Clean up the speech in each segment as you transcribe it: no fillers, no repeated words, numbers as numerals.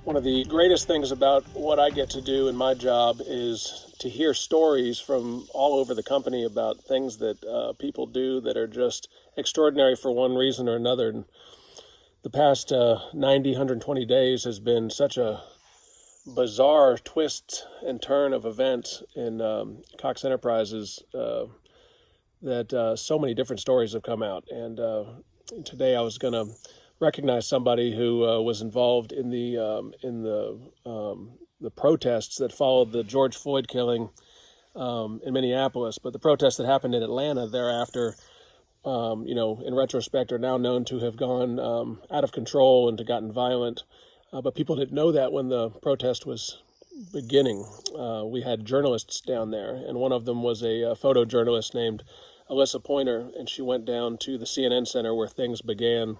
One of the greatest things about what I get to do in my job is to hear stories from all over the company about things that people do that are just extraordinary for one reason or another. And the past 90, 120 days has been such a bizarre twist and turn of events in Cox Enterprises that so many different stories have come out. And today I was going to recognize somebody who was involved in the protests that followed the George Floyd killing in Minneapolis, but the protests that happened in Atlanta thereafter, in retrospect, are now known to have gone out of control and to gotten violent. But people didn't know that when the protest was beginning. We had journalists down there, and one of them was a photojournalist named Alyssa, and she went down to the CNN Center where things began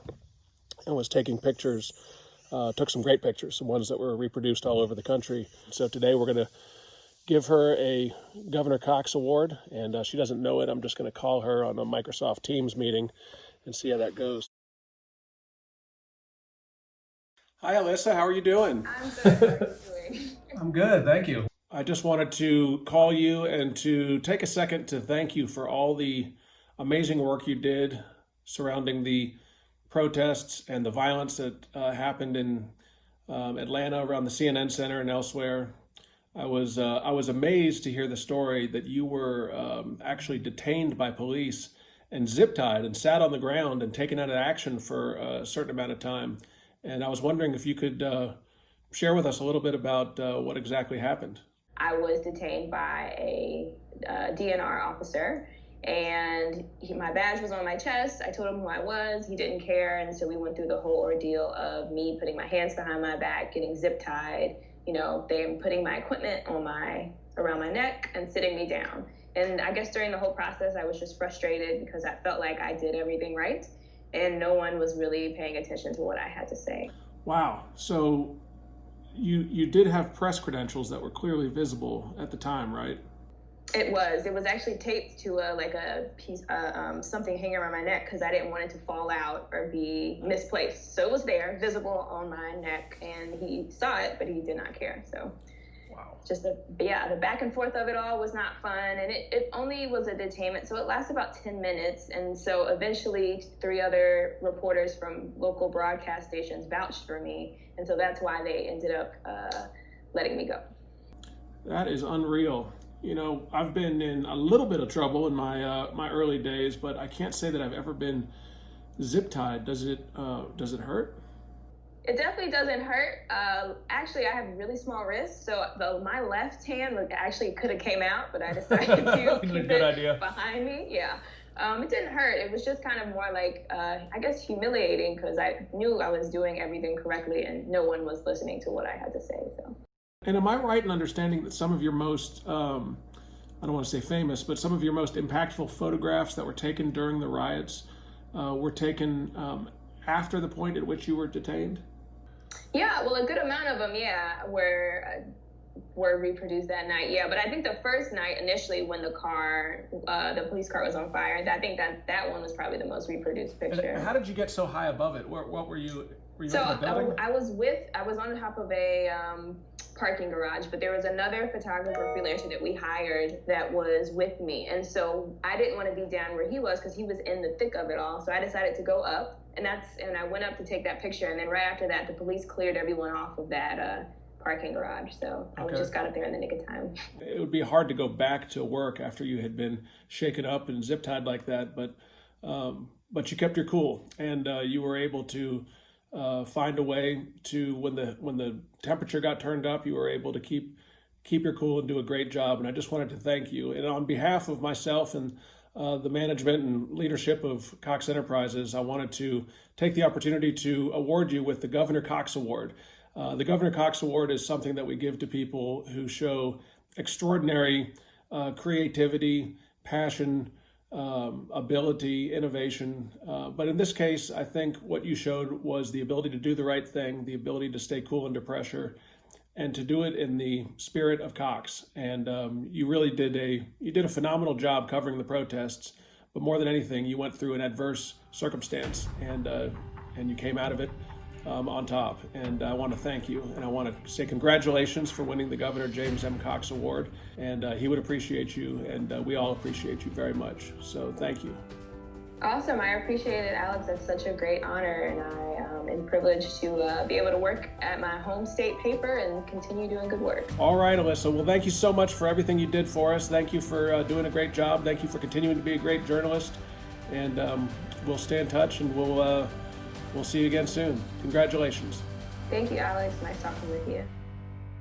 and was taking pictures, took some great pictures, some ones that were reproduced all over the country. So today we're going to give her a Governor Cox Award, and she doesn't know it. I'm just going to call her on a Microsoft Teams meeting and see how that goes. Hi, Alyssa. How are you doing? I'm good. How are you doing? I'm good, thank you. I just wanted to call you and to take a second to thank you for all the amazing work you did surrounding the protests and the violence that happened in Atlanta around the CNN Center and elsewhere. I was amazed to hear the story that you were actually detained by police and zip tied and sat on the ground and taken out of action for a certain amount of time. And I was wondering if you could share with us a little bit about what exactly happened. I was detained by a DNR officer, and my badge was on my chest. I told him who I was. He didn't care, and so we went through the whole ordeal of me putting my hands behind my back, getting zip tied, them putting my equipment around my neck and sitting me down. And I guess during the whole process, I was just frustrated because I felt like I did everything right, and no one was really paying attention to what I had to say. Wow. So you did have press credentials that were clearly visible at the time, right? It was actually taped to a piece, something hanging around my neck because I didn't want it to fall out or be misplaced. So it was there, visible on my neck, and he saw it, but he did not care. So Wow. just the back and forth of it all was not fun, and it only was a detainment, so it lasted about 10 minutes. And so eventually 3 other reporters from local broadcast stations vouched for me, and so that's why they ended up letting me go. That is unreal. I've been in a little bit of trouble in my early days, but I can't say that I've ever been zip tied. Does it hurt? It definitely doesn't hurt. Actually, I have really small wrists, so my left hand actually could have came out, but I decided to keep Good it idea. behind me. Yeah. It didn't hurt. It was just kind of more like, I guess, humiliating because I knew I was doing everything correctly and no one was listening to what I had to say. So. And am I right in understanding that some of your most, I don't want to say famous, but some of your most impactful photographs that were taken during the riots were taken after the point at which you were detained? Yeah, well, a good amount of them, were reproduced that night. Yeah, but I think the first night initially when the police car was on fire, I think that one was probably the most reproduced picture. And how did you get so high above it? What were you? Were you So up in the building? I was on top of a parking garage, but there was another photographer freelancer that we hired that was with me. And so I didn't want to be down where he was because he was in the thick of it all. So I decided to go up, and I went up to take that picture. And then right after that, the police cleared everyone off of that parking garage. So I just got up there in the nick of time. It would be hard to go back to work after you had been shaken up and zip tied like that, but you kept your cool, and you were able to find a way to, when the temperature got turned up, you were able to keep your cool and do a great job. And I just wanted to thank you. And on behalf of myself and the management and leadership of Cox Enterprises, I wanted to take the opportunity to award you with the Governor Cox Award. The Governor Cox Award is something that we give to people who show extraordinary creativity, passion, ability, innovation. But in this case, I think what you showed was the ability to do the right thing, the ability to stay cool under pressure, and to do it in the spirit of Cox. And you really did a phenomenal job covering the protests. But more than anything, you went through an adverse circumstance, and you came out of it on top. And I want to thank you, and I want to say congratulations for winning the Governor James M. Cox Award. And he would appreciate you, and we all appreciate you very much. So thank you. Awesome. I appreciate it, Alex. That's such a great honor, and I am privileged to be able to work at my home state paper and continue doing good work. All right, Alyssa. Well, thank you so much for everything you did for us. Thank you for doing a great job. Thank you for continuing to be a great journalist. And we'll stay in touch, and we'll see you again soon. Congratulations. Thank you, Alex. Nice talking with you.